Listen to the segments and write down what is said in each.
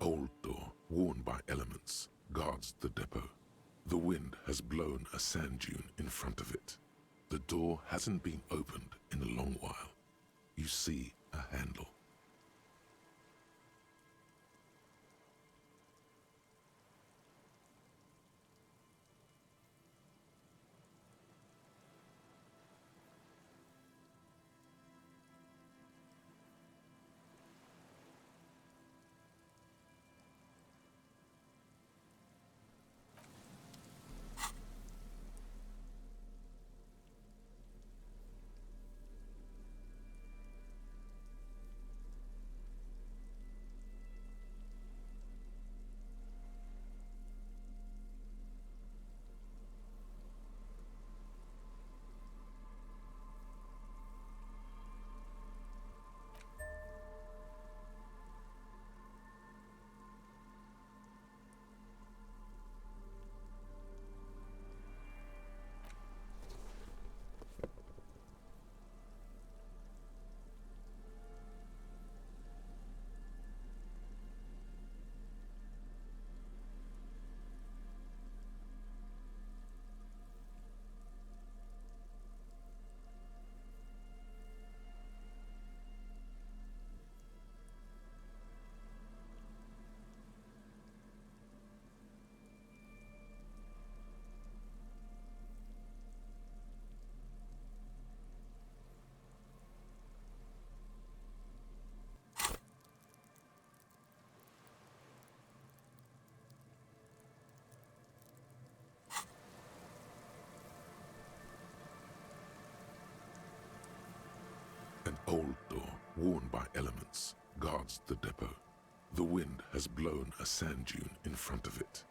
old door, worn by elements, guards the depot. The wind has blown a sand dune in front of it. The door hasn't been opened in a long while. You see a handle. An old door, worn by elements, guards the depot. The wind has blown a sand dune in front of it.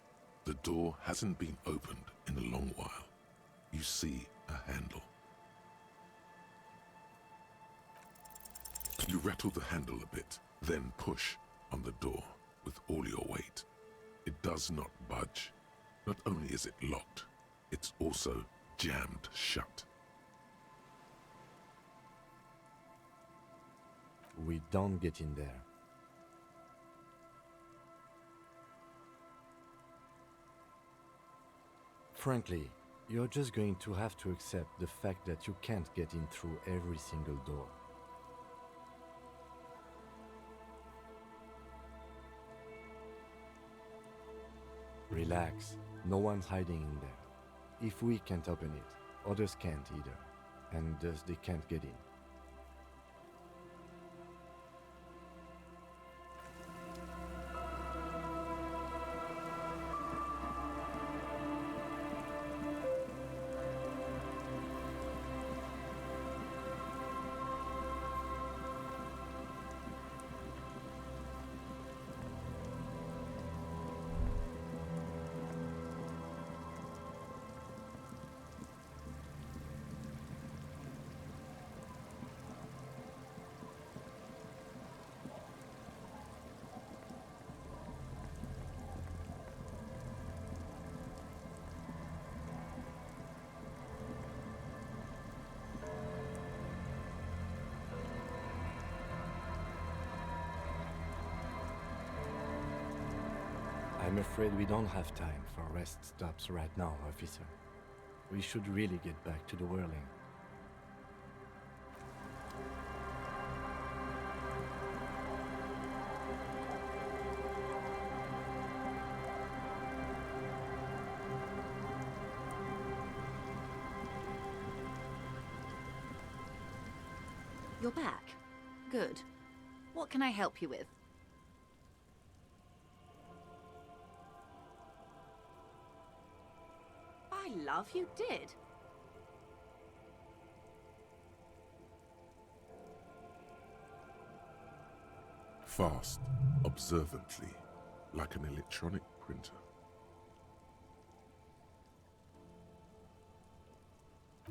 The door hasn't been opened in a long while. You see a handle. You rattle the handle a bit, then push on the door with all your weight. It does not budge. Not only is it locked, it's also jammed shut. We don't get in there. Frankly, you're just going to have to accept the fact that you can't get in through every single door. Relax, no one's hiding in there. If we can't open it, others can't either, and thus they can't get in. I'm afraid we don't have time for rest stops right now, officer. We should really get back to the whirling. You're back. Good. What can I help you with? By love, you did. Fast, observantly, like an electronic printer.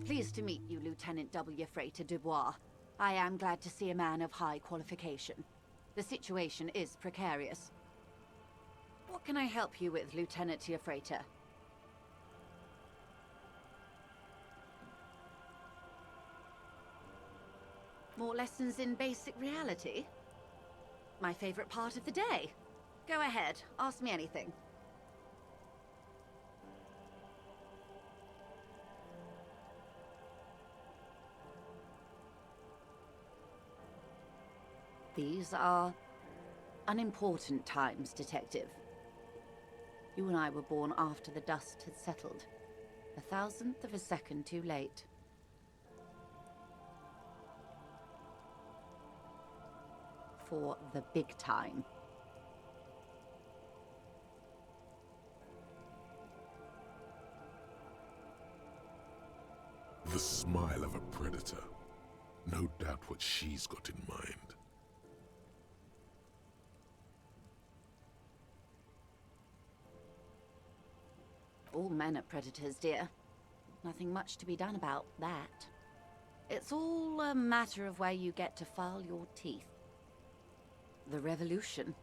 Pleased to meet you, Lieutenant W. Freighter Dubois. I am glad to see a man of high qualification. The situation is precarious. What can I help you with, Lieutenant Freighter? More lessons in basic reality? My favorite part of the day. Go ahead, ask me anything. These are unimportant times, Detective. You and I were born after the dust had settled. 1,000th of a second too late. For the big time. The smile of a predator. No doubt what she's got in mind. All men are predators, dear. Nothing much to be done about that. It's all a matter of where you get to file your teeth. The revolution.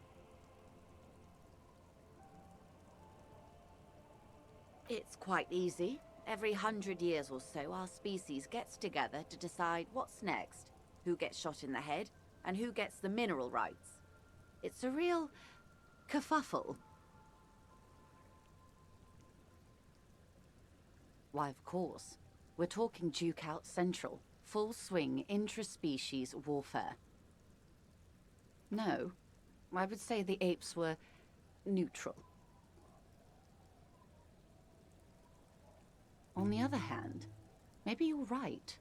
It's quite easy. Every 100 years or so, our species gets together to decide what's next, who gets shot in the head, and who gets the mineral rights. It's a real kerfuffle. Why, of course. We're talking Duke out Central. Full swing intraspecies warfare. No, I would say the apes were neutral. On the other hand, maybe you're right.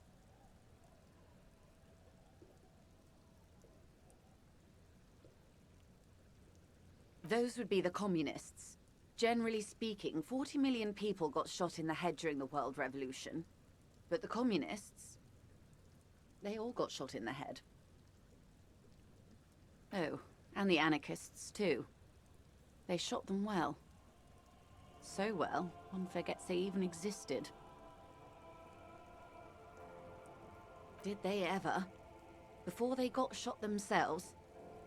Those would be the communists. Generally speaking, 40 million people got shot in the head during the World Revolution. But the communists, they all got shot in the head. Oh, and the anarchists too. They shot them well. So well, one forgets they even existed. Did they ever? Before they got shot themselves,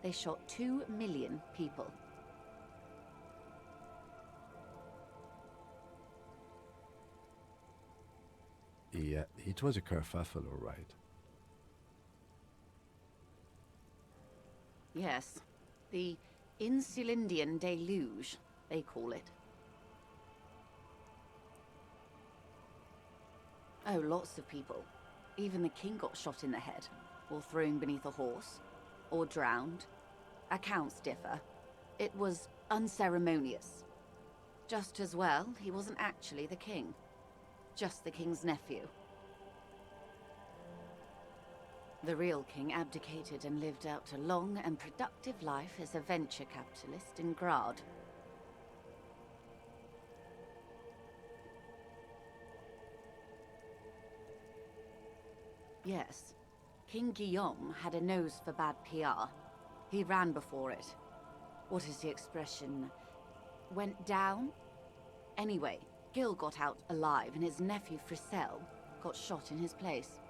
they shot 2 million people. Yeah, it was a kerfuffle, all right. Yes, the Insulindian deluge, they call it. Oh, lots of people. Even the king got shot in the head, or thrown beneath a horse, or drowned. Accounts differ. It was unceremonious. Just as well, he wasn't actually the king. Just the king's nephew. The real king abdicated and lived out a long and productive life as a venture capitalist in Grad. Yes, King Guillaume had a nose for bad PR. He ran before it. What is the expression? Went down? Anyway, Gil got out alive and his nephew Fricelle got shot in his place.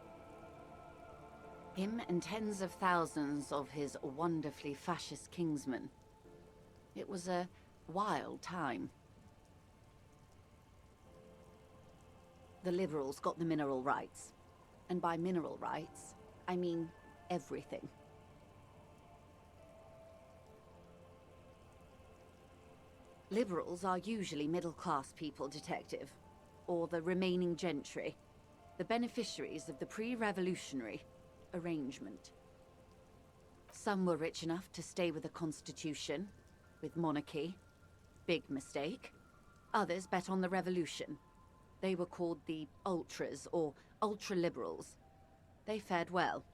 Him and tens of thousands of his wonderfully fascist kingsmen. It was a wild time. The liberals got the mineral rights. And by mineral rights, I mean everything. Liberals are usually middle-class people, Detective. Or the remaining gentry. The beneficiaries of the pre-revolutionary arrangement. Some were rich enough to stay with the Constitution, with monarchy. Big mistake. Others bet on the revolution. They were called the ultras, or ultra-liberals. They fared well.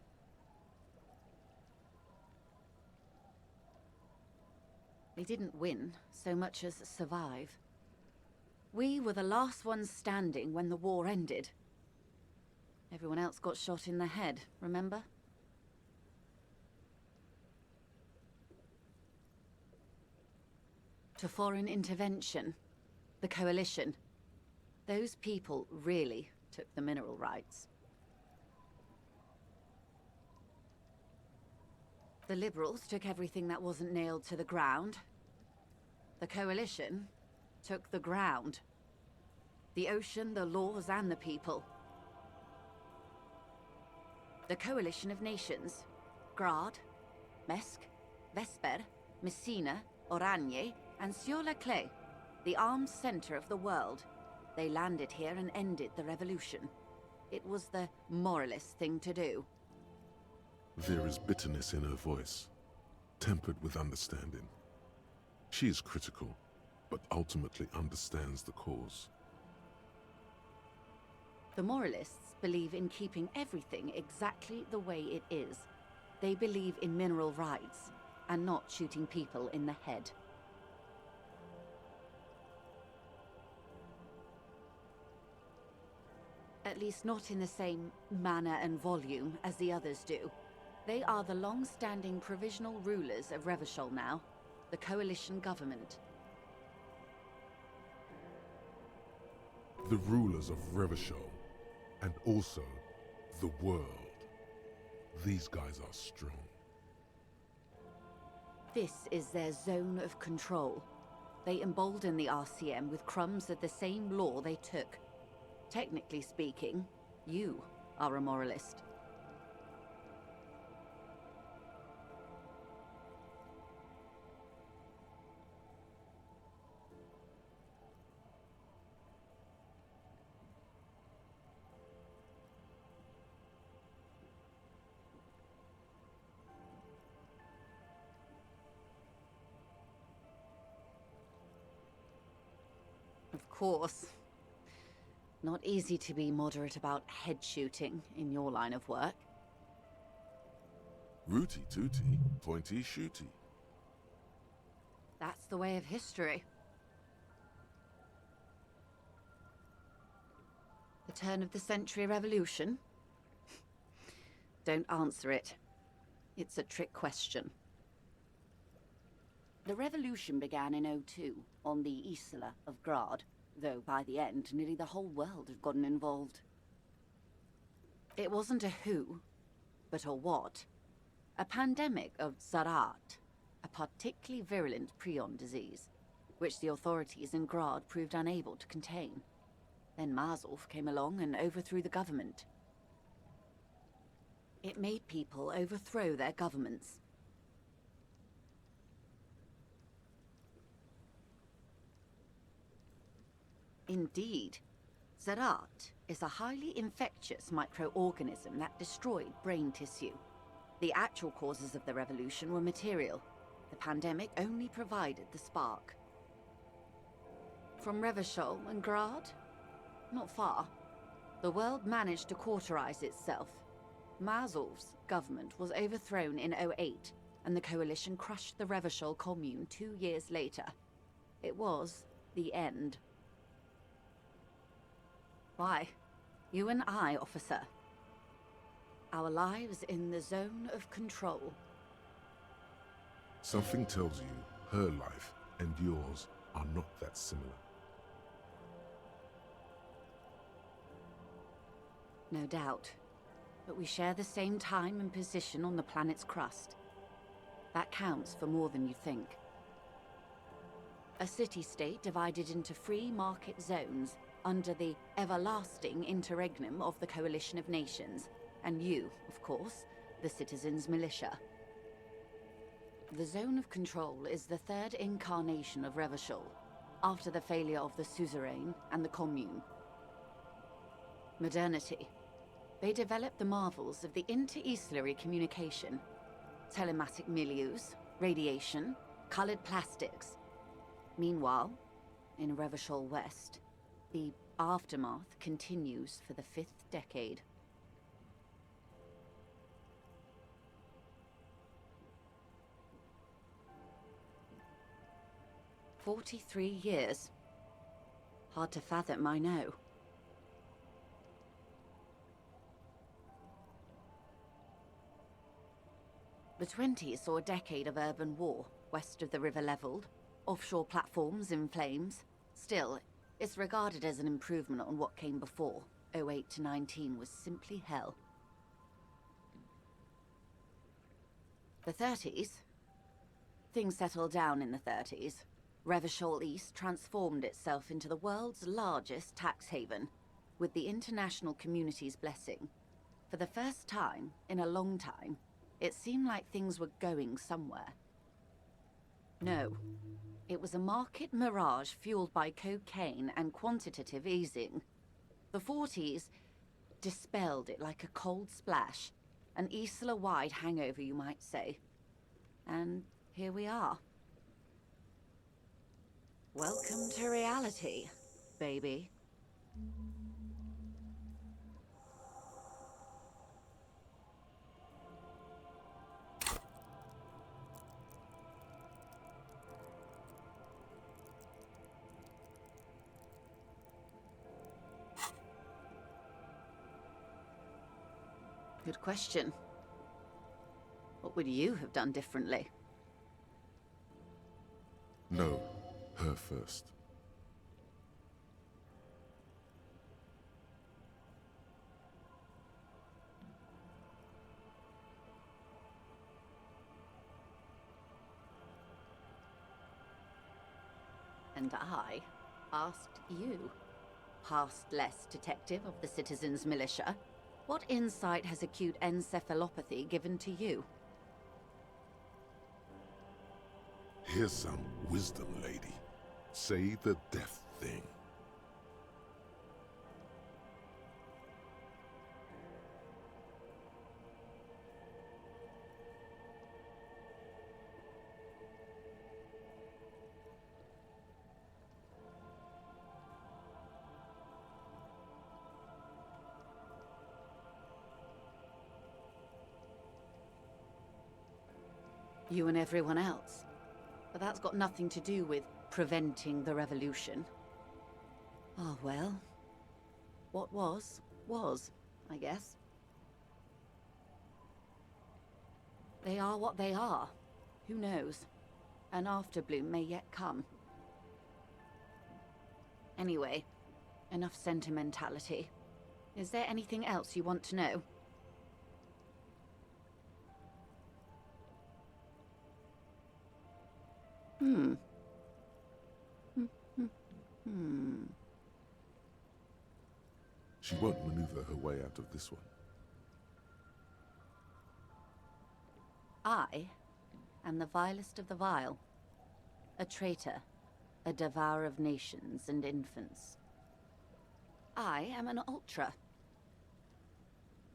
They didn't win so much as survive. We were the last ones standing when the war ended. Everyone else got shot in the head, remember? To foreign intervention, the coalition. Those people really took the mineral rights. The liberals took everything that wasn't nailed to the ground. The coalition took the ground. The ocean, the laws, and the people. The coalition of nations. Grad, Mesk, Vesper, Messina, Oranje, and Sur-la-Clay, the armed center of the world. They landed here and ended the revolution. It was the moralist thing to do. There is bitterness in her voice, tempered with understanding. She is critical, but ultimately understands the cause. The moralists believe in keeping everything exactly the way it is. They believe in mineral rights, and not shooting people in the head. At least not in the same manner and volume as the others do. They are the long-standing provisional rulers of Revachol now, the coalition government. The rulers of Revachol, and also the world. These guys are strong. This is their zone of control. They embolden the RCM with crumbs of the same law they took. Technically speaking, you are a moralist. Of course. Not easy to be moderate about head shooting in your line of work. Rooty tooty, pointy shooty. That's the way of history. The turn of the century revolution? Don't answer it. It's a trick question. The revolution began in '02 on the Isla of Grad, though by the end, nearly the whole world had gotten involved. It wasn't a who, but a what. A pandemic of Zarat, a particularly virulent prion disease, which the authorities in Grad proved unable to contain. Then Mazov came along and overthrew the government. It made people overthrow their governments. Indeed. Zarat is a highly infectious microorganism that destroyed brain tissue. The actual causes of the revolution were material. The pandemic only provided the spark. From Revachol and Grad? Not far. The world managed to cauterize itself. Mazov's government was overthrown in '08, and the coalition crushed the Revachol commune 2 years later. It was the end. Why? You and I, officer. Our lives in the zone of control. Something tells you her life and yours are not that similar. No doubt. But we share the same time and position on the planet's crust. That counts for more than you think. A city-state divided into free market zones under the everlasting interregnum of the Coalition of Nations, and you, of course, the citizens' militia. The zone of control is the third incarnation of Revachol, after the failure of the suzerain and the commune. Modernity. They developed the marvels of the inter-Islary communication, telematic milieus, radiation, colored plastics. Meanwhile, in Revachol West, the aftermath continues for the 5th decade. "43 years. Hard to fathom, I know. The 20s saw a decade of urban war, west of the river leveled, offshore platforms in flames. Still, it's regarded as an improvement on what came before. '08 to '19 was simply hell. The 30s? Things settled down in the 30s. Revachol East transformed itself into the world's largest tax haven, with the international community's blessing. For the first time in a long time, it seemed like things were going somewhere. No. It was a market mirage fueled by cocaine and quantitative easing. The 40s dispelled it like a cold splash. An Isla-wide hangover, you might say. And here we are. Welcome to reality, baby. Good question. What would you have done differently? No, her first. And I asked you, past less detective of the Citizens Militia, what insight has acute encephalopathy given to you? Here's some wisdom, lady. Say the death thing. You and everyone else. But that's got nothing to do with preventing the revolution. Oh well. What was, I guess. They are what they are. Who knows? An afterbloom may yet come. Anyway, enough sentimentality. Is there anything else you want to know? She won't maneuver her way out of this one. I am the vilest of the vile. A traitor, a devourer of nations and infants. I am an ultra.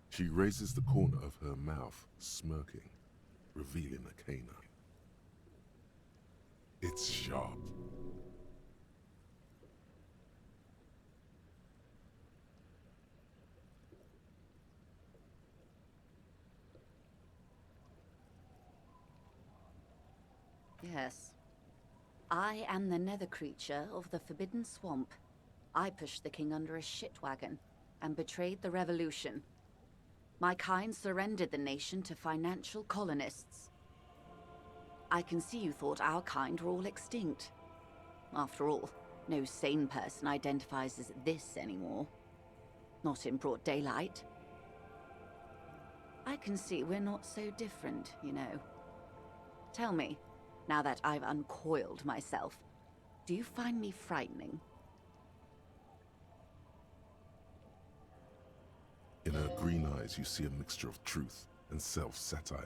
She raises the corner of her mouth, smirking, revealing a canine. It's sharp. Yes. I am the nether creature of the Forbidden Swamp. I pushed the king under a shit wagon and betrayed the revolution. My kind surrendered the nation to financial colonists. I can see you thought our kind were all extinct. After all, no sane person identifies as this anymore. Not in broad daylight. I can see we're not so different, you know. Tell me, now that I've uncoiled myself, do you find me frightening? In her green eyes, you see a mixture of truth and self-satire.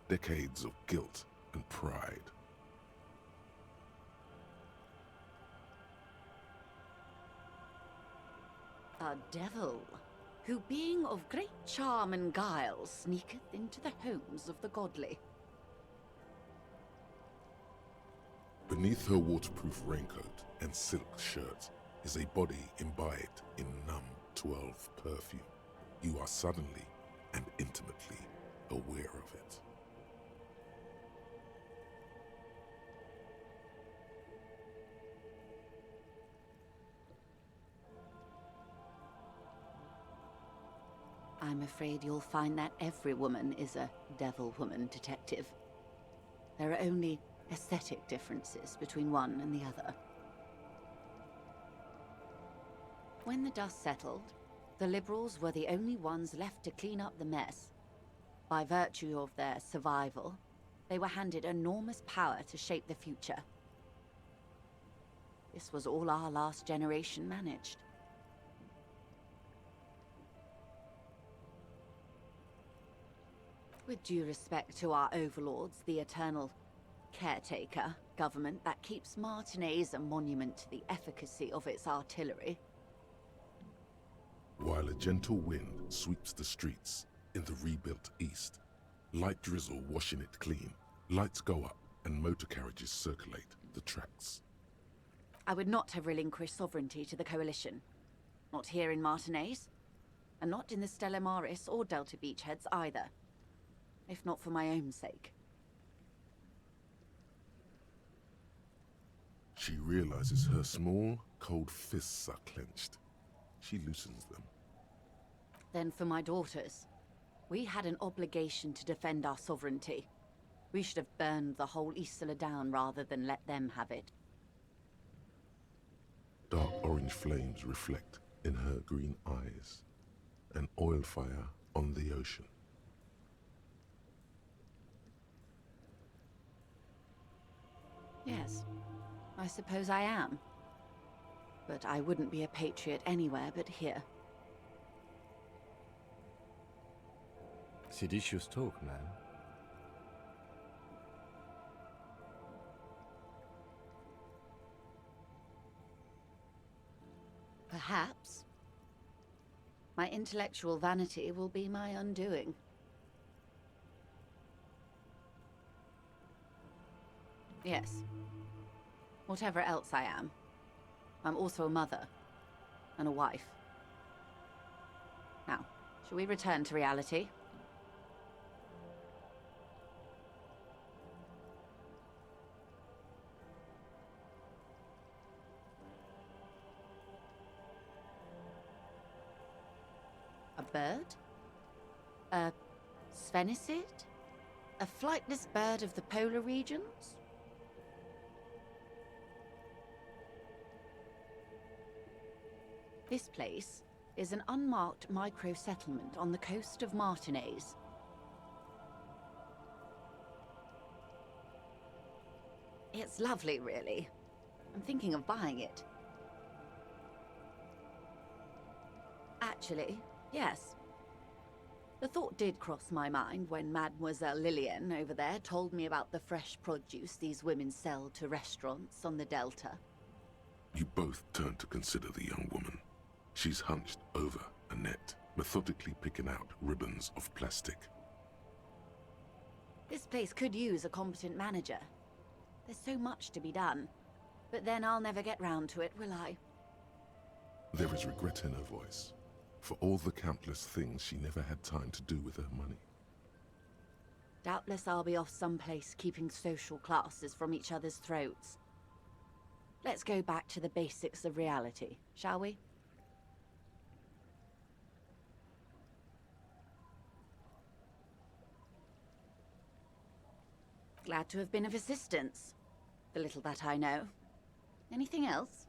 Decades of guilt and pride. A devil, who being of great charm and guile, sneaketh into the homes of the godly. Beneath her waterproof raincoat and silk shirt is a body imbibed in numb 12 perfume. You are suddenly and intimately aware of it. I'm afraid you'll find that every woman is a devil woman, detective. There are only aesthetic differences between one and the other. When the dust settled, the liberals were the only ones left to clean up the mess. By virtue of their survival, they were handed enormous power to shape the future. This was all our last generation managed. With due respect to our overlords, the eternal caretaker government that keeps Martinaise a monument to the efficacy of its artillery. While a gentle wind sweeps the streets in the rebuilt east, light drizzle washing it clean, lights go up and motor carriages circulate the tracks. I would not have relinquished sovereignty to the Coalition. Not here in Martinaise, and not in the Stella Maris or Delta Beachheads either. If not for my own sake. She realizes her small, cold fists are clenched. She loosens them. Then for my daughters. We had an obligation to defend our sovereignty. We should have burned the whole Isola down rather than let them have it. Dark orange flames reflect in her green eyes. An oil fire on the ocean. Yes, I suppose I am. But I wouldn't be a patriot anywhere but here. Seditious talk, man. Perhaps. My intellectual vanity will be my undoing. Yes. Whatever else I am, I'm also a mother. And a wife. Now, shall we return to reality? A bird? A sphenicid? A flightless bird of the polar regions? This place is an unmarked micro-settlement on the coast of Martinaise. It's lovely, really. I'm thinking of buying it. Actually, yes. The thought did cross my mind when Mademoiselle Lillian over there told me about the fresh produce these women sell to restaurants on the Delta. You both turn to consider the young woman. She's hunched over a net, methodically picking out ribbons of plastic. This place could use a competent manager. There's so much to be done. But then I'll never get round to it, will I? There is regret in her voice, for all the countless things she never had time to do with her money. Doubtless I'll be off someplace keeping social classes from each other's throats. Let's go back to the basics of reality, shall we? Glad to have been of assistance. The little that I know. Anything else?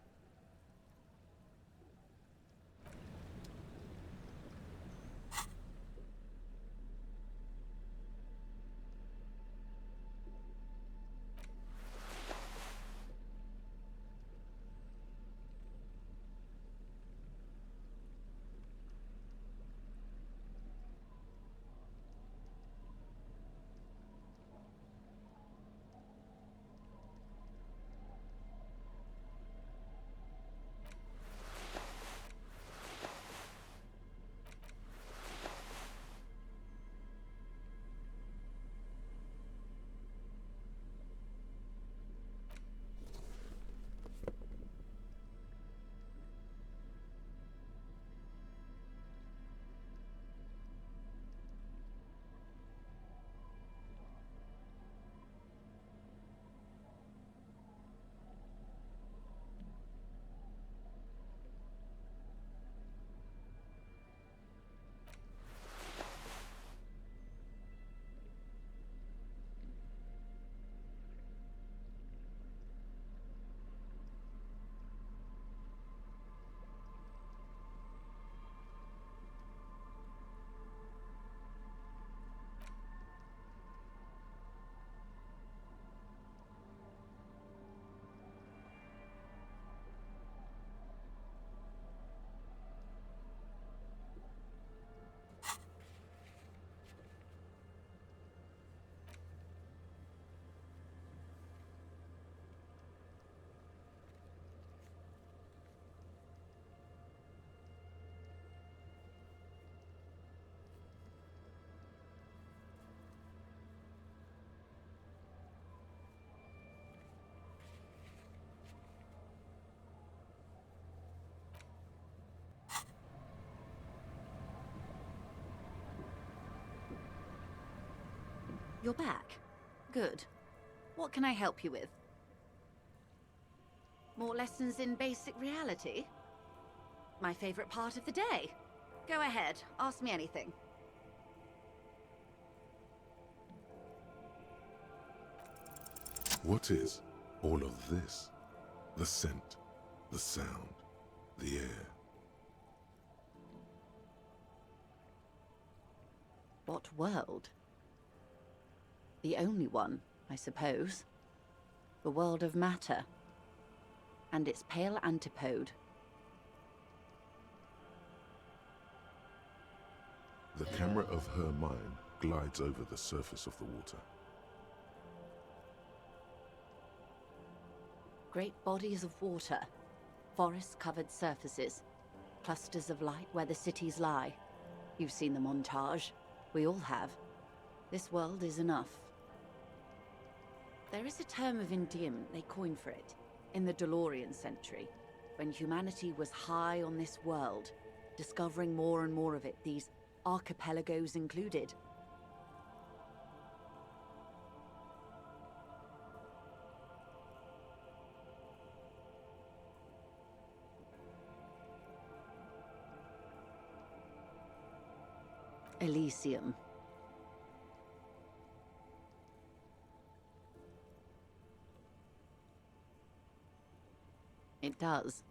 You're back. Good. What can I help you with? More lessons in basic reality? My favorite part of the day. Go ahead, ask me anything. What is all of this? The scent, the sound, the air. What world? The only one, I suppose. The world of matter. And its pale antipode. The camera of her mind glides over the surface of the water. Great bodies of water, forest-covered surfaces, clusters of light where the cities lie. You've seen the montage. We all have. This world is enough. There is a term of endearment they coined for it, in the DeLorean century, when humanity was high on this world, discovering more and more of it, these archipelagos included. ELYSIUM. It does.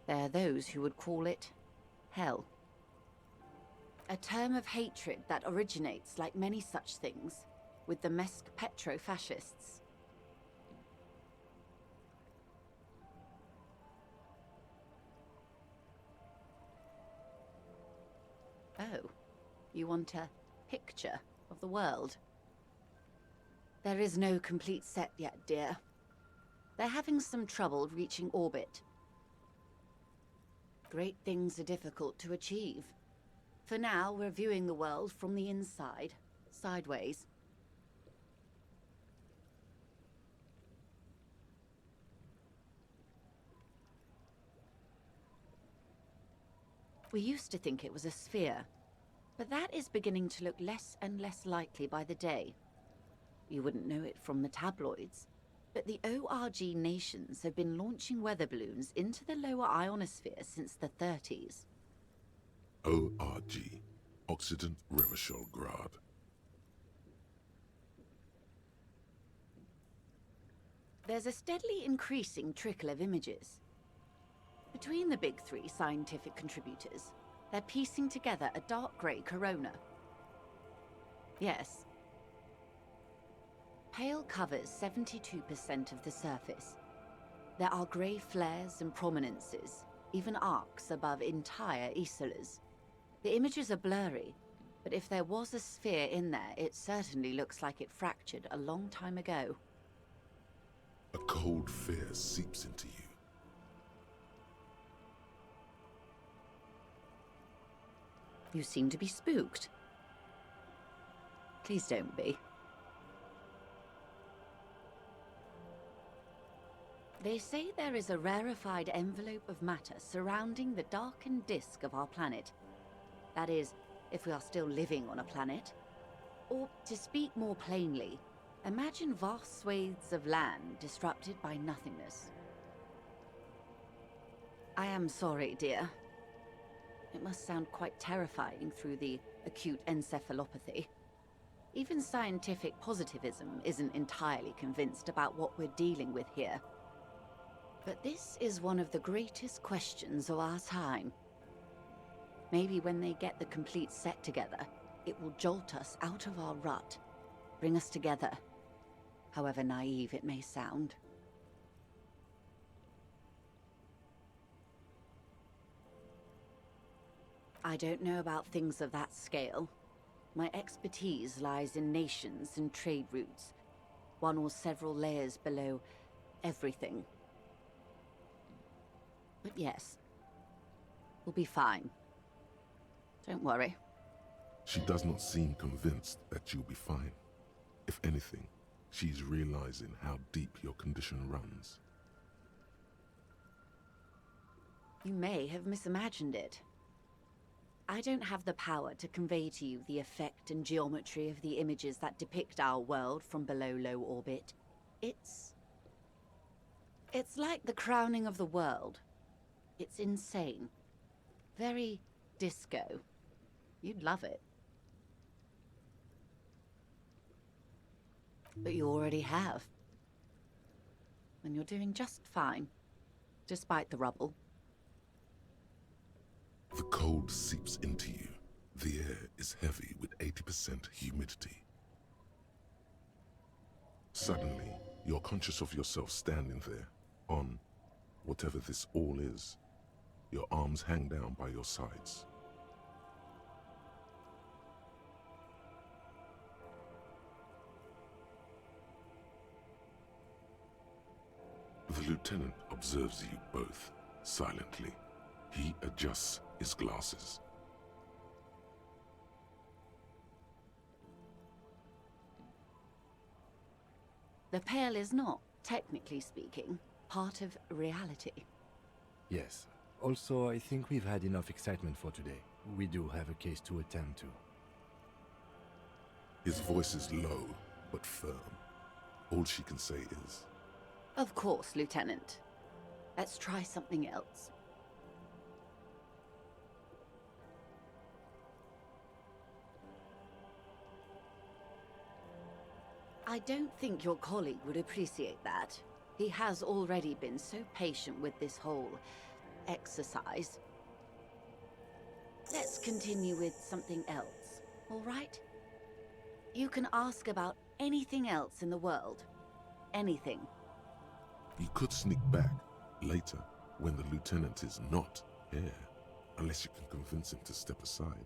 There are those who would call it hell. A term of hatred that originates, like many such things, with the Mesk petro-fascists. Oh, you want a picture of the world? There is no complete set yet, dear. They're having some trouble reaching orbit. Great things are difficult to achieve. For now, we're viewing the world from the inside, sideways. We used to think it was a sphere, but that is beginning to look less and less likely by the day. You wouldn't know it from the tabloids, but the ORG nations have been launching weather balloons into the lower ionosphere since the 30s. ORG, Occident Revachol Grad. There's a steadily increasing trickle of images. Between the big three scientific contributors, they're piecing together a dark grey corona. Yes. Pale covers 72% of the surface. There are grey flares and prominences, even arcs above entire isolas. The images are blurry, but if there was a sphere in there, it certainly looks like it fractured a long time ago. A cold fear seeps into you. You seem to be spooked. Please don't be. They say there is a rarefied envelope of matter surrounding the darkened disk of our planet. That is, if we are still living on a planet. Or, to speak more plainly, imagine vast swathes of land disrupted by nothingness. I am sorry, dear. It must sound quite terrifying through the acute encephalopathy. Even scientific positivism isn't entirely convinced about what we're dealing with here. But this is one of the greatest questions of our time. Maybe when they get the complete set together, it will jolt us out of our rut, bring us together, however naive it may sound. I don't know about things of that scale. My expertise lies in nations and trade routes, one or several layers below everything. But yes, we'll be fine. Don't worry. She does not seem convinced that you'll be fine. If anything, she's realizing how deep your condition runs. You may have misimagined it. I don't have the power to convey to you the effect and geometry of the images that depict our world from below low orbit. It's like the crowning of the world. It's insane. Very disco. You'd love it. But you already have. And you're doing just fine, despite the rubble. The cold seeps into you. The air is heavy with 80% humidity. Suddenly, you're conscious of yourself standing there, on whatever this all is. Your arms hang down by your sides. The lieutenant observes you both, silently. He adjusts his glasses. The Pale is not, technically speaking, part of reality. Yes. Also, I think we've had enough excitement for today. We do have a case to attend to. His voice is low, but firm. All she can say is, Of course, Lieutenant. Let's try something else. I don't think your colleague would appreciate that. He has already been so patient with this whole exercise. Let's continue with something else, all right? You can ask about anything else in the world. Anything. you could sneak back later when the lieutenant is not here, unless you can convince him to step aside.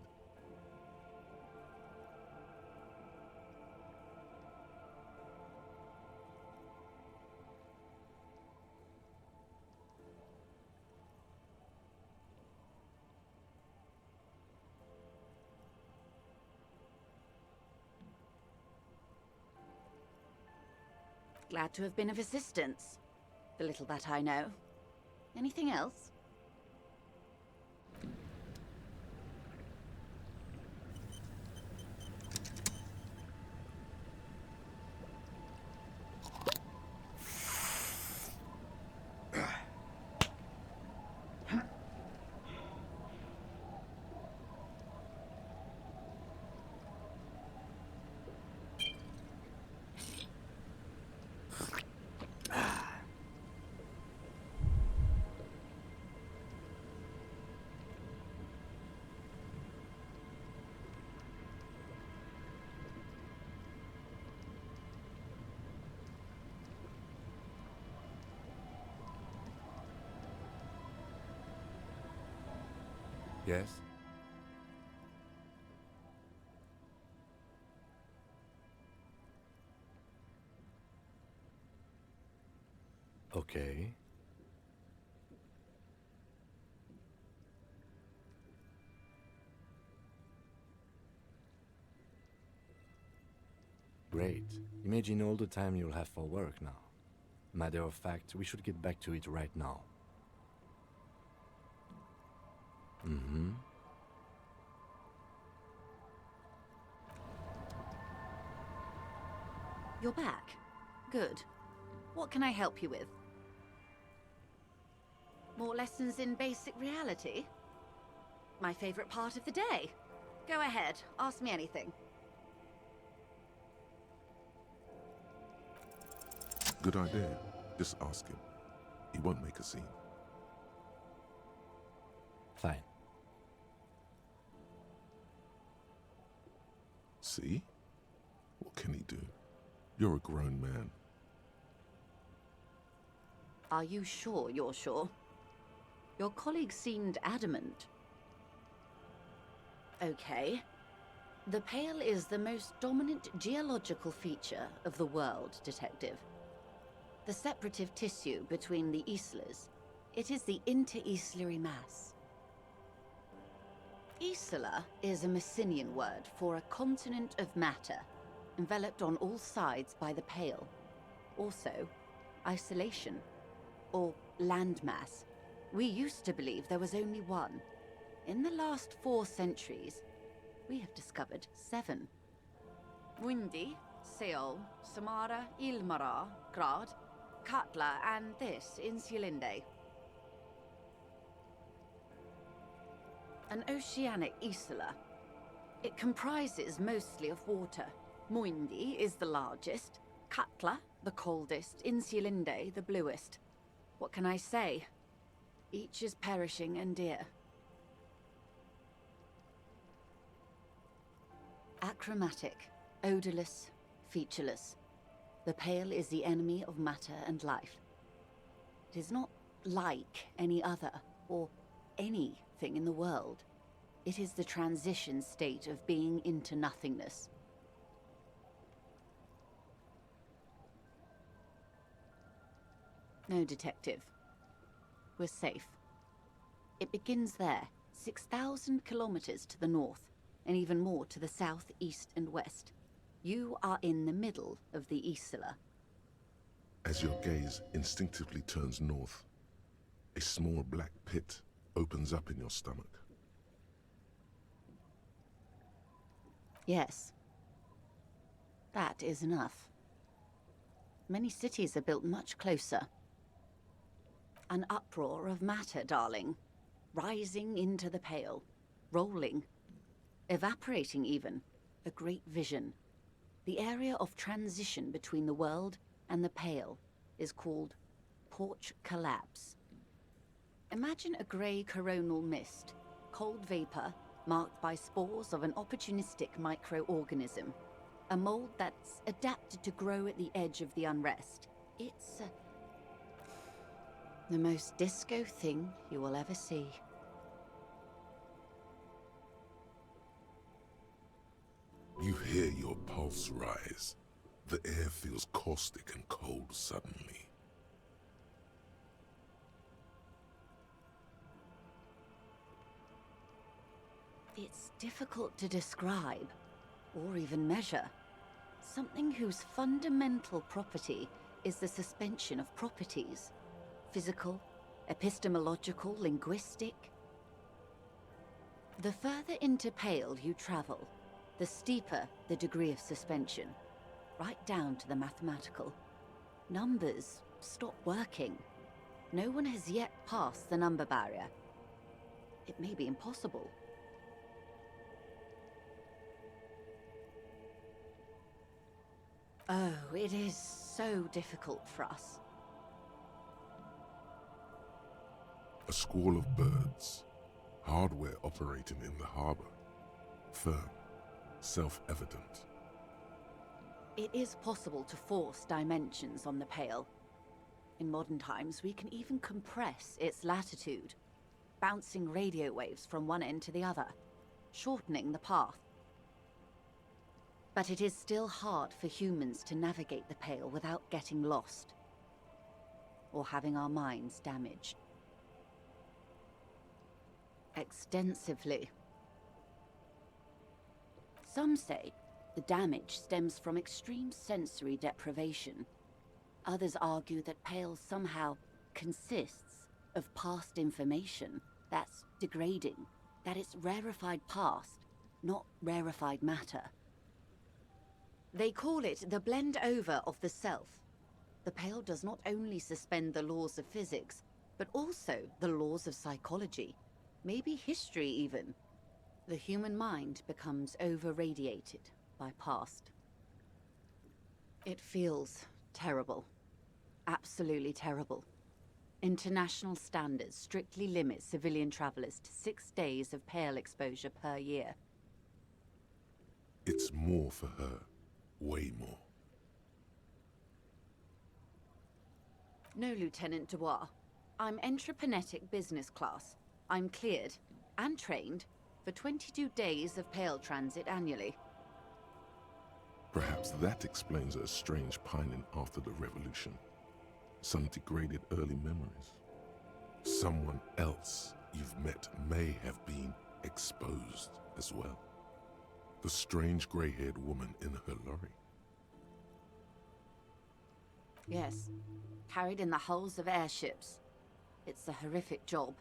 Glad to have been of assistance. The little that I know. Anything else? Yes? Okay. Great. Imagine all the time you'll have for work now. Matter of fact, we should get back to it right now. Mm-hmm. You're back. Good. What can I help you with? More lessons in basic reality? My favorite part of the day. Go ahead, ask me anything. Good idea. Just ask him. He won't make a scene. Fine. See? What can he do? You're a grown man. Are you sure you're sure? Your colleague seemed adamant. Okay. The Pale is the most dominant geological feature of the world, Detective. The separative tissue between the islas. It is the inter-islary mass. Isla is a Messinian word for a continent of matter, enveloped on all sides by the Pale. Also, isolation, or landmass. We used to believe there was only one. In the last 4 centuries, we have discovered 7. Windy, Seol, Samara, Ilmara, Grad, Katla, and this, Insulinde. An oceanic isla. It comprises mostly of water. Muindi is the largest, Katla the coldest, Insulinde the bluest. What can I say? Each is perishing and dear. Achromatic, odorless, featureless. The pale is the enemy of matter and life. It is not like any other, or anything in the world. It is the transition state of being into nothingness. No, detective. We're safe. It begins there, 6,000 kilometers to the north, and even more to the south, east, and west. You are in the middle of the Isla. As your gaze instinctively turns north, a small black pit opens up in your stomach. Yes. That is enough. Many cities are built much closer. An uproar of matter, darling. Rising into the pale. Rolling. Evaporating even. A great vision. The area of transition between the world and the pale is called porch collapse. Imagine a grey coronal mist, cold vapor marked by spores of an opportunistic microorganism. A mold that's adapted to grow at the edge of the unrest. It's the most disco thing you will ever see. You hear your pulse rise. The air feels caustic and cold suddenly. It's difficult to describe, or even measure. Something whose fundamental property is the suspension of properties. Physical, epistemological, linguistic. The further into pale you travel, the steeper the degree of suspension, right down to the mathematical. Numbers stop working. No one has yet passed the number barrier. It may be impossible. Oh, it is so difficult for us. A squall of birds, hardware operating in the harbor. Firm, self-evident. It is possible to force dimensions on the pale. In modern times, we can even compress its latitude, bouncing radio waves from one end to the other, shortening the path. But it is still hard for humans to navigate the pale without getting lost, or having our minds damaged. Extensively. Some say the damage stems from extreme sensory deprivation. Others argue that Pale somehow consists of past information that's degrading, that it's rarefied past, not rarefied matter. They call it the blend over of the self. The Pale does not only suspend the laws of physics, but also the laws of psychology, maybe history even. The human mind becomes over-radiated by past. It feels terrible. Absolutely terrible. International standards strictly limit civilian travelers to 6 days of Pale exposure per year. It's more for her. Way more. No, Lieutenant Dubois. I'm entreprenetic business class. I'm cleared and trained for 22 days of Pale transit annually. Perhaps that explains her strange pining after the revolution. Some degraded early memories. Someone else you've met may have been exposed as well. The strange grey-haired woman in her lorry. Yes, carried in the hulls of airships. It's a horrific job.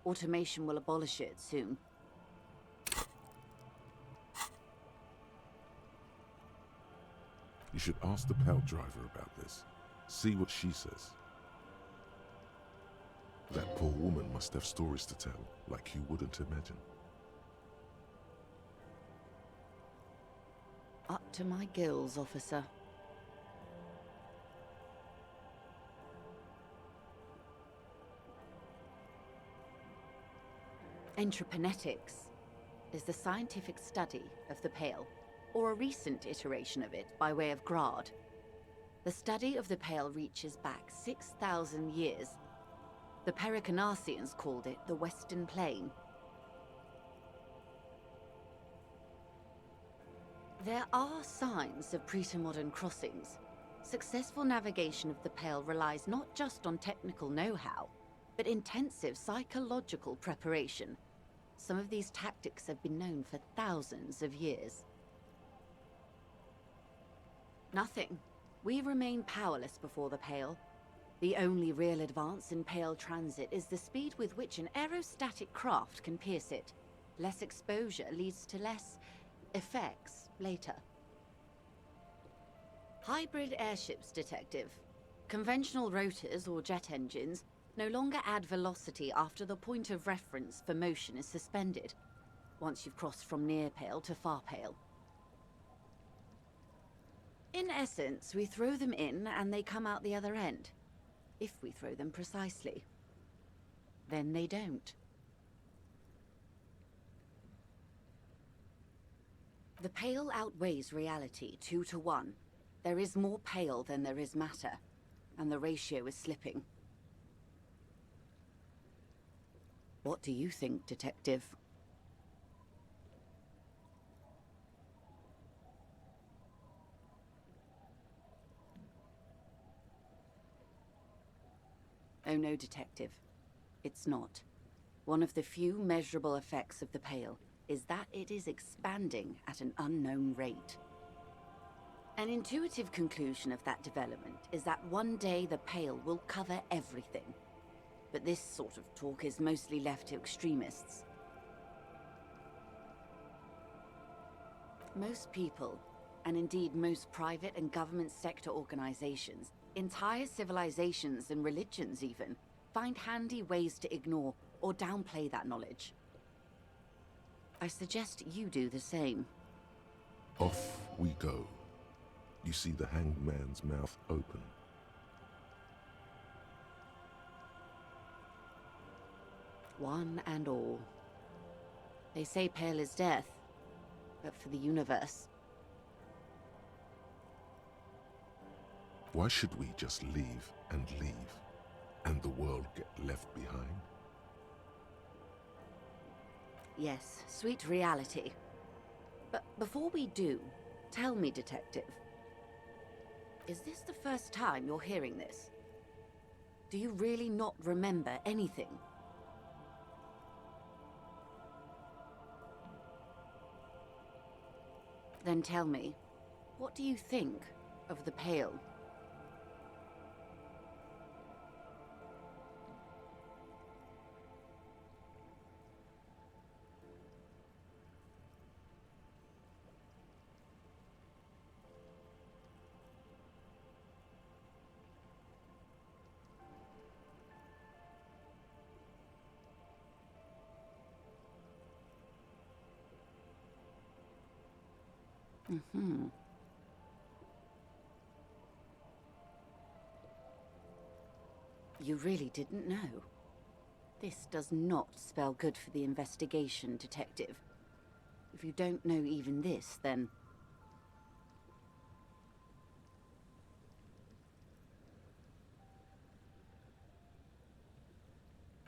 Automation will abolish it soon. You should ask the Pale driver about this. See what she says. That poor woman must have stories to tell, like you wouldn't imagine. Up to my gills, officer. Entreponetics is the scientific study of the Pale, or a recent iteration of it by way of Grad. The study of the Pale reaches back 6,000 years. The Pericarnassians called it the Western Plain. There are signs of pretermodern crossings. Successful navigation of the Pale relies not just on technical know-how, but intensive psychological preparation. Some of these tactics have been known for thousands of years. Nothing. We remain powerless before the Pale. The only real advance in Pale transit is the speed with which an aerostatic craft can pierce it. Less exposure leads to less effects later. Hybrid airships, Detective. Conventional rotors or jet engines no longer add velocity after the point of reference for motion is suspended, once you've crossed from near Pale to far Pale. In essence, we throw them in and they come out the other end. If we throw them precisely. Then they don't. The Pale outweighs reality 2 to 1. There is more Pale than there is matter, and the ratio is slipping. What do you think, Detective? Oh no, Detective. It's not. One of the few measurable effects of the Pale is that it is expanding at an unknown rate. An intuitive conclusion of that development is that one day the Pale will cover everything. But this sort of talk is mostly left to extremists. Most people, and indeed most private and government sector organizations, entire civilizations and religions even, find handy ways to ignore or downplay that knowledge. I suggest you do the same. Off we go. You see the hanged man's mouth open. One and all. They say Pale is death, but for the universe. Why should we just leave, and the world get left behind? Yes, sweet reality. But before we do, tell me, Detective, is this the first time you're hearing this? Do you really not remember anything? Then tell me, what do you think of the Pale? Mm-hmm. You really didn't know. This does not spell good for the investigation, Detective. If you don't know even this, then...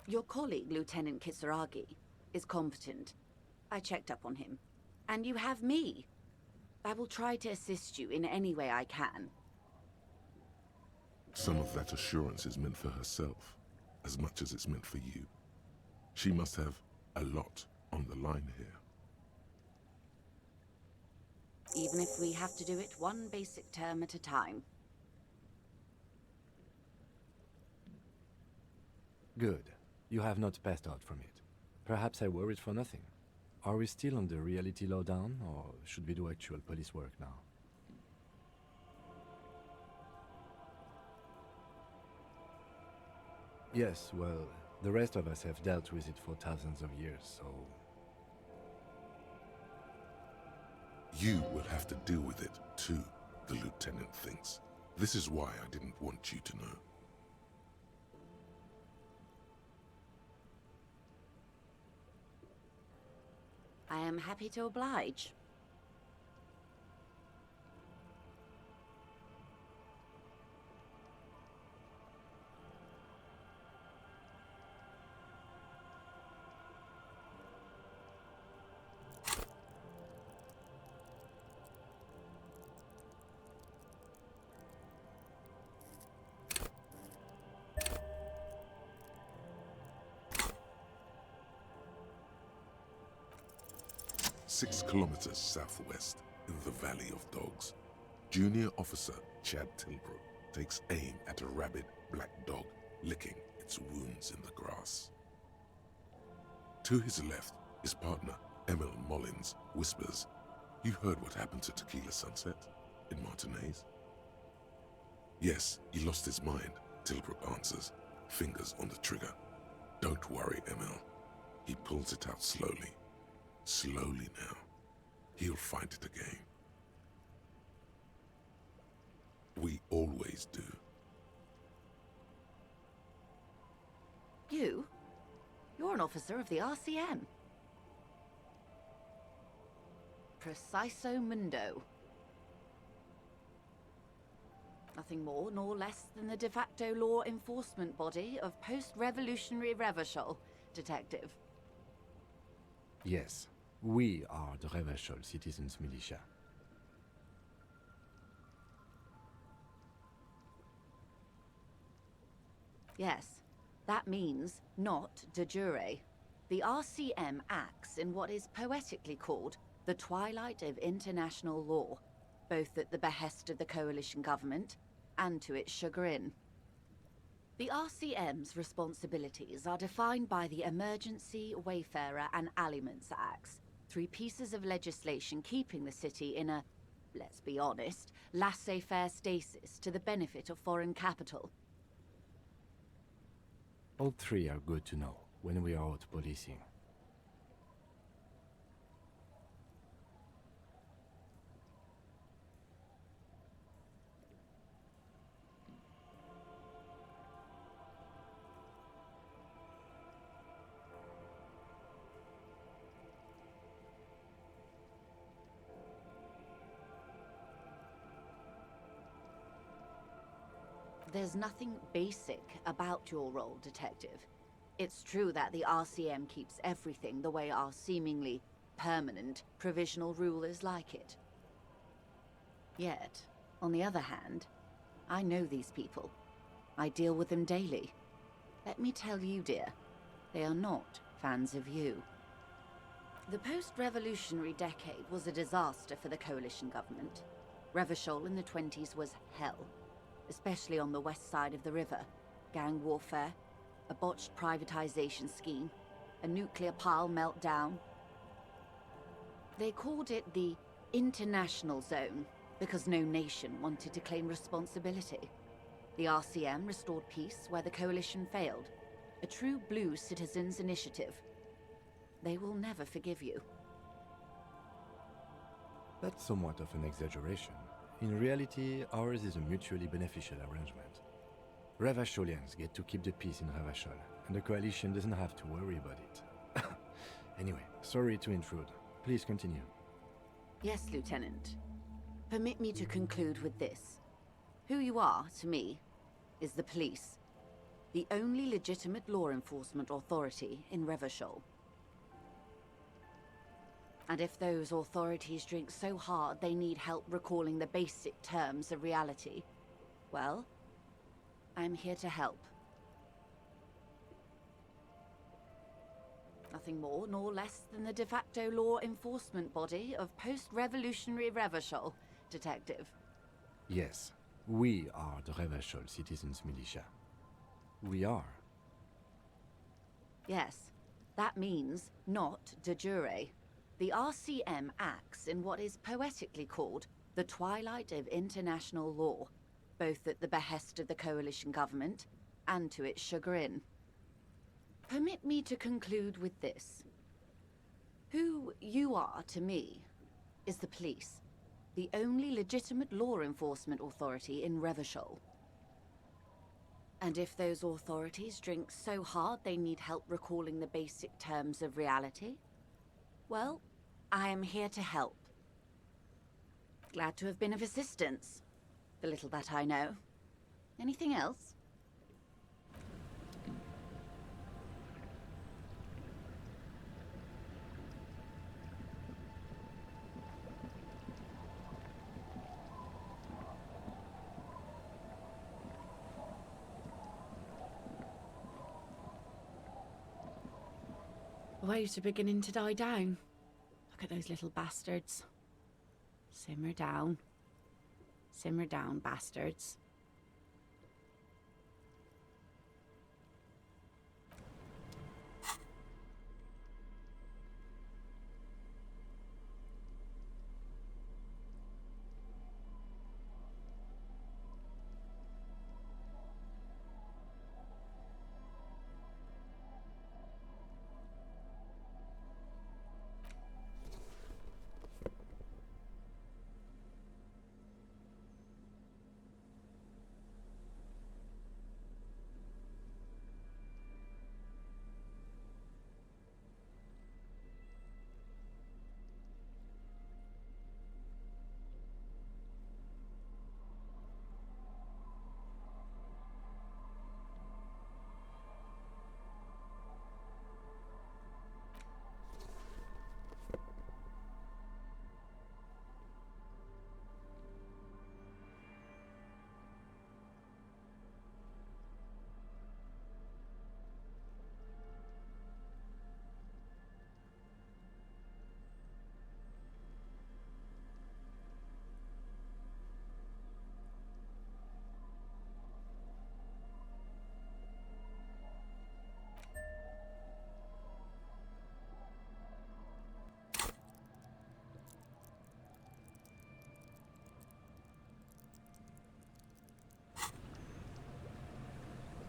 Your colleague, Lieutenant Kisaragi, is competent. I checked up on him. And you have me. I will try to assist you in any way I can. Some of that assurance is meant for herself, as much as it's meant for you. She must have a lot on the line here. Even if we have to do it one basic term at a time. Good. You have not passed out from it. Perhaps I worried for nothing. Are we still on the reality lowdown, or should we do actual police work now? Yes, well, the rest of us have dealt with it for thousands of years, so... You will have to deal with it, too, the lieutenant thinks. This is why I didn't want you to know. I am happy to oblige. Six kilometers southwest, in the Valley of Dogs, Junior Officer Chad Tilbrook takes aim at a rabid black dog licking its wounds in the grass. To his left, his partner, Emil Mullins, whispers, "You heard what happened to Tequila Sunset in Martinez?" "Yes, he lost his mind," Tilbrook answers, fingers on the trigger. "Don't worry, Emil." He pulls it out slowly. Slowly now. He'll find it again. We always do. You're an officer of the RCM. Preciso mundo. Nothing more nor less than the de facto law enforcement body of post-revolutionary Revachol, Detective. Yes, we are the Revachol Citizens Militia. Yes, that means not de jure. The RCM acts in what is poetically called the twilight of international law, both at the behest of the coalition government and to its chagrin. The RCM's responsibilities are defined by the Emergency, Wayfarer and Aliments Acts, three pieces of legislation keeping the city in a, let's be honest, laissez-faire stasis to the benefit of foreign capital. All three are good to know when we are out policing. There's nothing basic about your role, Detective. It's true that the RCM keeps everything the way our seemingly permanent, provisional rulers like it. Yet, on the other hand, I know these people. I deal with them daily. Let me tell you, dear, they are not fans of you. The post-revolutionary decade was a disaster for the coalition government. Revachol in the 20s was hell. Especially on the west side of the river. Gang warfare, a botched privatization scheme, a nuclear pile meltdown. They called it the international zone because no nation wanted to claim responsibility. The RCM restored peace where the coalition failed. A true blue citizens' initiative. They will never forgive you. That's somewhat of an exaggeration. In reality, ours is a mutually beneficial arrangement. Revacholians get to keep the peace in Revachol, and the coalition doesn't have to worry about it. Anyway, sorry to intrude. Please continue. Yes, Lieutenant. Permit me to conclude with this. Who you are, to me, is the police. The only legitimate law enforcement authority in Revachol. And if those authorities drink so hard they need help recalling the basic terms of reality, well, I'm here to help. Nothing more nor less than the de facto law enforcement body of post-revolutionary Revachol, Detective. Yes, we are the Revachol Citizens Militia. We are. Yes, that means not de jure. The RCM acts in what is poetically called the twilight of international law, both at the behest of the coalition government and to its chagrin. Permit me to conclude with this. Who you are to me is the police, the only legitimate law enforcement authority in Revachol. And if those authorities drink so hard they need help recalling the basic terms of reality, well, I am here to help. Glad to have been of assistance, the little that I know. Anything else? The waves are beginning to die down. Look at those little bastards. Simmer down. Simmer down, bastards.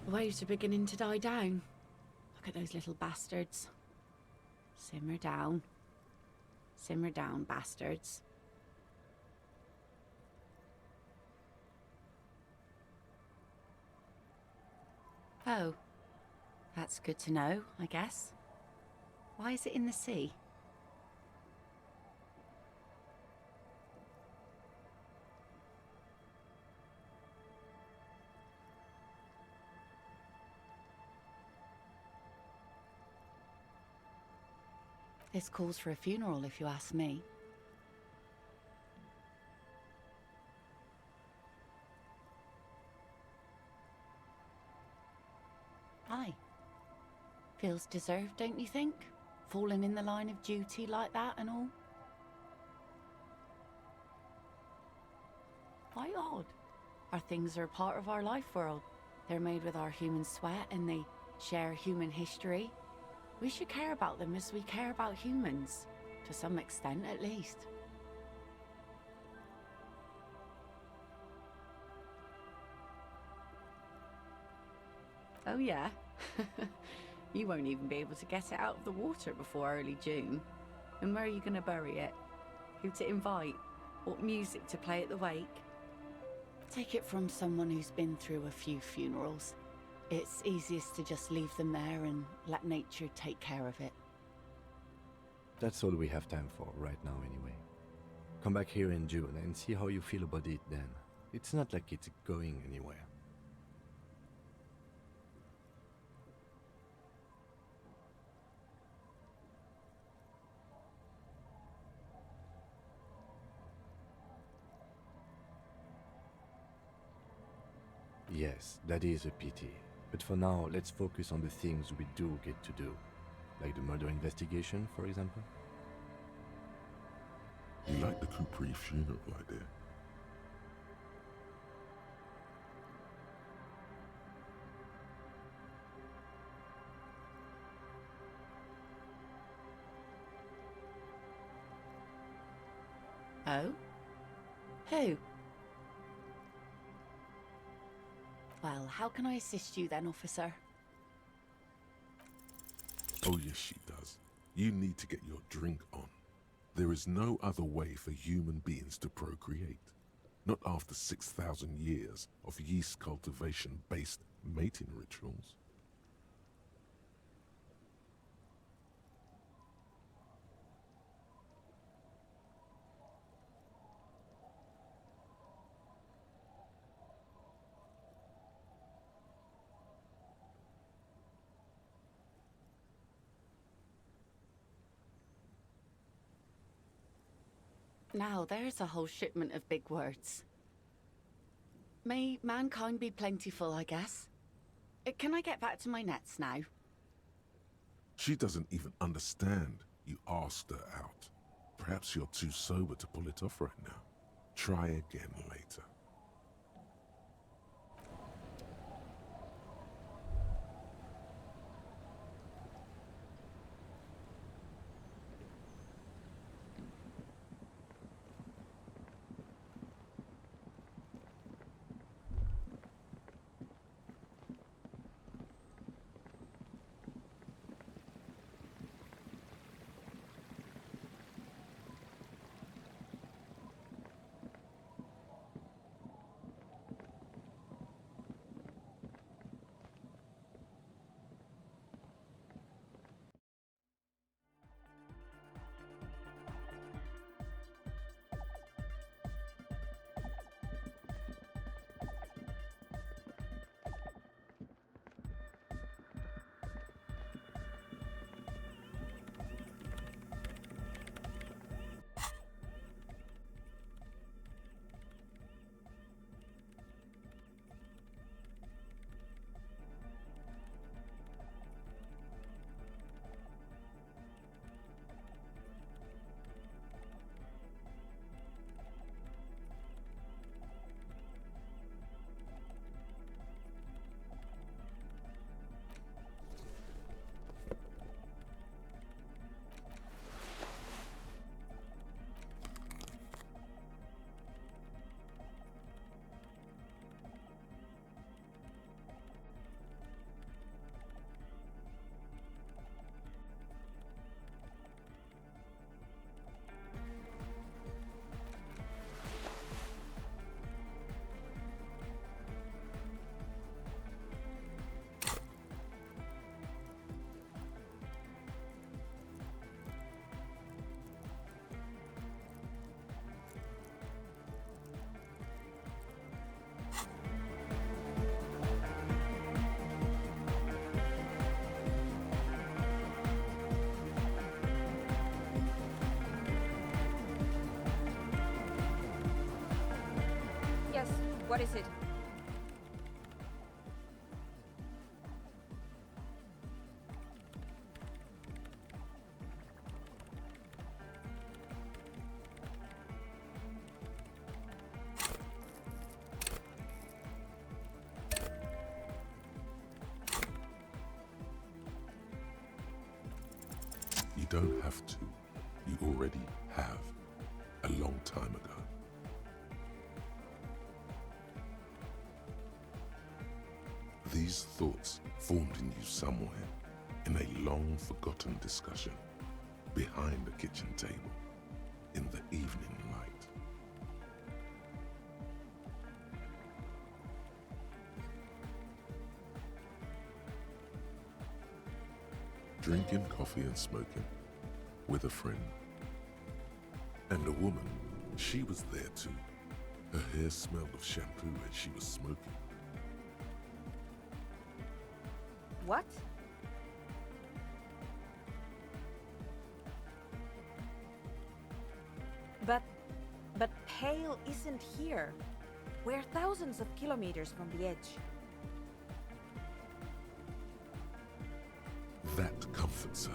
The waves are beginning to die down. Look at those little bastards. Simmer down. Simmer down, bastards. Oh, that's good to know, I guess. Why is it in the sea? This calls for a funeral, if you ask me. Aye. Feels deserved, don't you think? Falling in the line of duty like that and all? Why odd? Our things are a part of our life world. They're made with our human sweat and they share human history. We should care about them as we care about humans. To some extent, at least. Oh yeah? You won't even be able to get it out of the water before early June. And where are you going to bury it? Who to invite? What music to play at the wake? Take it from someone who's been through a few funerals. It's easiest to just leave them there and let nature take care of it. That's all we have time for right now anyway. Come back here in June and see how you feel about it then. It's not like it's going anywhere. Yes, that is a pity. But for now, let's focus on the things we do get to do. Like the murder investigation, for example. You like the Capri funeral idea? Who? Well, how can I assist you then, officer? Oh yes, she does. You need to get your drink on. There is no other way for human beings to procreate. Not after 6,000 years of yeast cultivation-based mating rituals. Now, there's a whole shipment of big words. May mankind be plentiful, I guess. Can I get back to my nets now? She doesn't even understand you asked her out. Perhaps you're too sober to pull it off right now. Try again later. What is it? You don't have to. You already have. A long time ago. These thoughts formed in you somewhere, in a long-forgotten discussion, behind the kitchen table, in the evening light. Drinking coffee and smoking, with a friend. And a woman, she was there too. Her hair smelled of shampoo and she was smoking. What? But Pale isn't here. We're thousands of kilometers from the edge. That comforts her.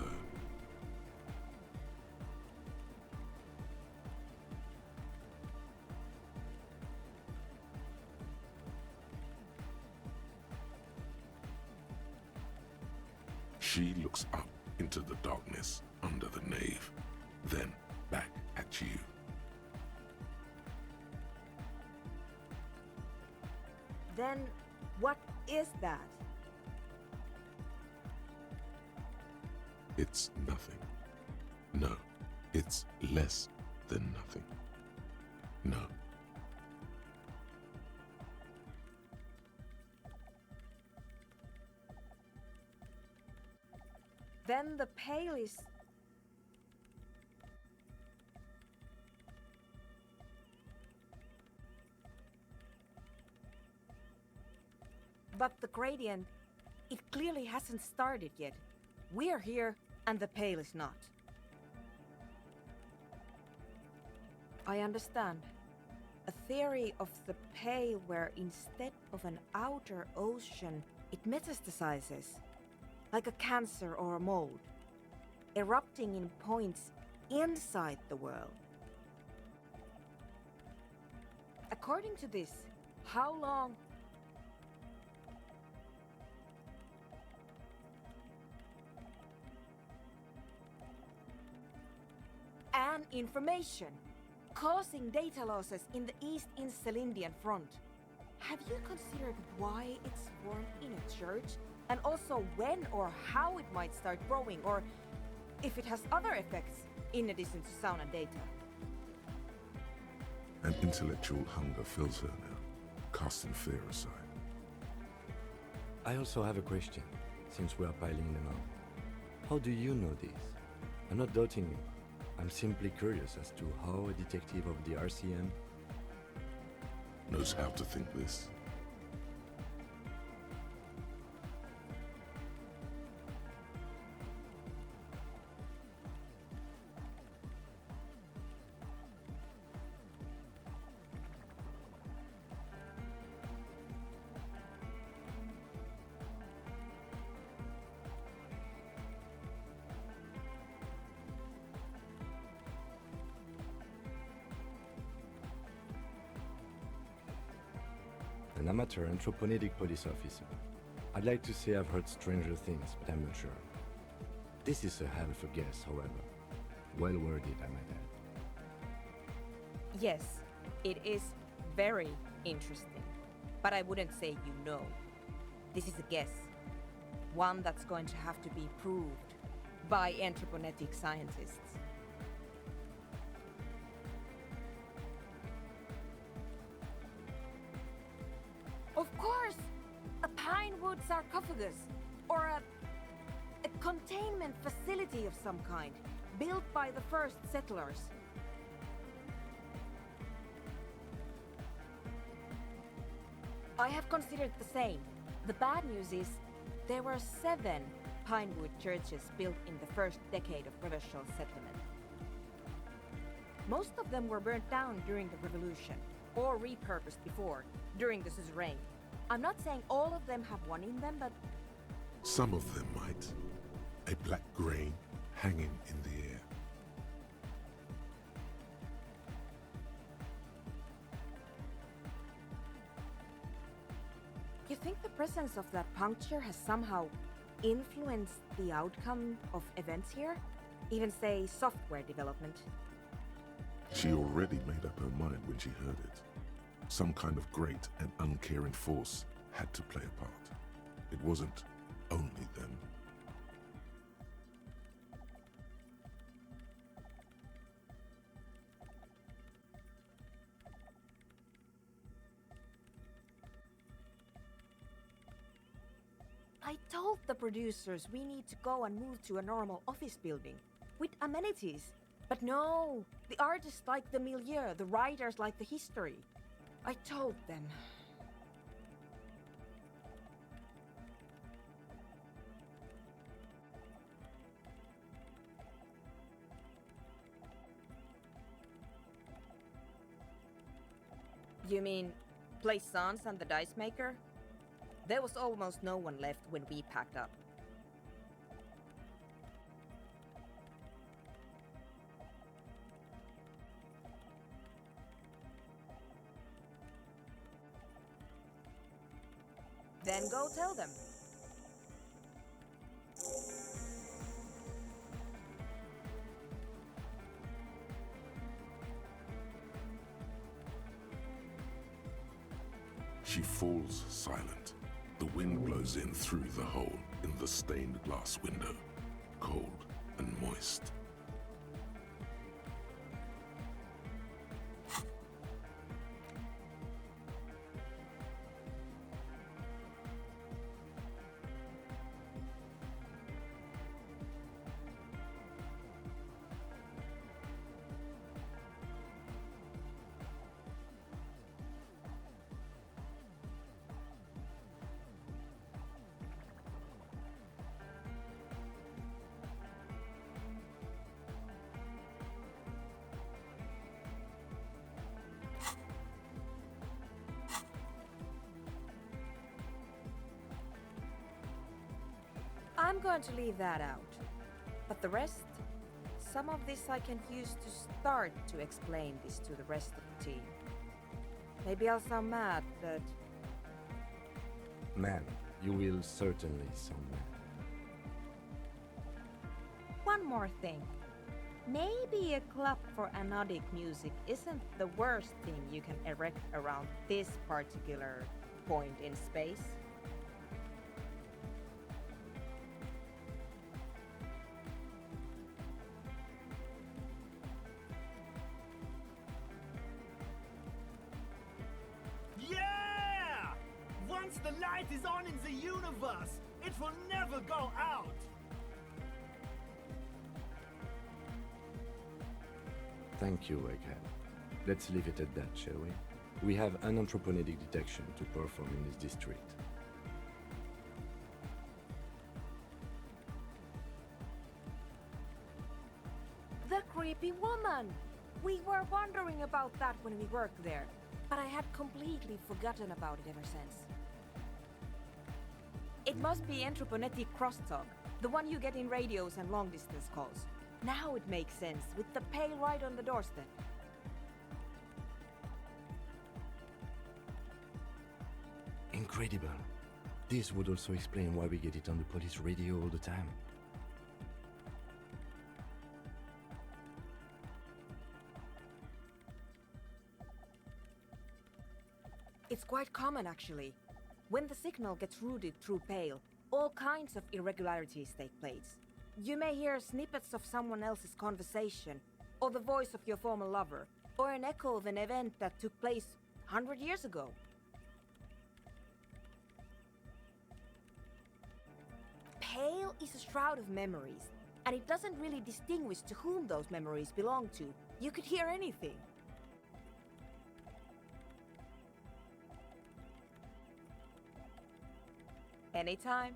She looks up into the darkness under the nave, then back at you. Then what is that? It's nothing. No, it's less than nothing. No. Then the Pale is... But the gradient, it clearly hasn't started yet. We're here, and the Pale is not. I understand. A theory of the Pale where instead of an outer ocean, it metastasizes, like a cancer or a mold, erupting in points inside the world. According to this, how long... And information, causing data losses in the East Insulindian front. Have you considered why it's formed in a church? And also when or how it might start growing, or if it has other effects in addition to sound and data? An intellectual hunger fills her now, casting fear aside. I also have a question, since we are piling them up. How do you know this? I'm not doubting you. I'm simply curious as to how a detective of the RCM knows how to think this. an amateur anthropomedic police officer. I'd like to say I've heard stranger things, but I'm not sure. This is a hell of a guess, however. Well worded, I might add. Yes, it is very interesting, but I wouldn't say you know. This is a guess. One that's going to have to be proved by anthropometric scientists. Of course! A pine wood sarcophagus, or a containment facility of some kind, built by the first settlers. I have considered the same. The bad news is, there were 7 pinewood churches built in the first decade of Revachol settlement. Most of them were burnt down during the revolution, or repurposed before, during the suzerain. I'm not saying all of them have one in them, but... Some of them might. A black grain hanging in the air. You think the presence of that puncture has somehow influenced the outcome of events here? Even, say, software development? She already made up her mind when she heard it. Some kind of great and uncaring force had to play a part. It wasn't only them. I told the producers we need to go and move to a normal office building with amenities. But no, the artists like the milieu, the writers like the history. I told them. You mean Plaisance and the dice maker? There was almost no one left when we packed up. Then go tell them. She falls silent. The wind blows in through the hole in the stained glass window, cold and moist. I'm going to leave that out. But the rest? Some of this I can use to start to explain this to the rest of the team. Maybe I'll sound mad, but... Man, you will certainly sound mad. One more thing. Maybe a club for anodic music isn't the worst thing you can erect around this particular point in space. Yeah! Once the light is on in the universe, it will never go out! Thank you, Egghead. Let's leave it at that, shall we? We have anthroponetic detection to perform in this district. The creepy woman! We were wondering about that when we worked there, but I had completely forgotten about it ever since. It must be anthroponetic crosstalk, the one you get in radios and long-distance calls. Now it makes sense, with the pail right on the doorstep. Incredible. This would also explain why we get it on the police radio all the time. It's quite common, actually. When the signal gets routed through Pale, all kinds of irregularities take place. You may hear snippets of someone else's conversation, or the voice of your former lover, or an echo of an event that took place 100 years ago. Pale is a shroud of memories, and it doesn't really distinguish to whom those memories belong to. You could hear anything. Anytime.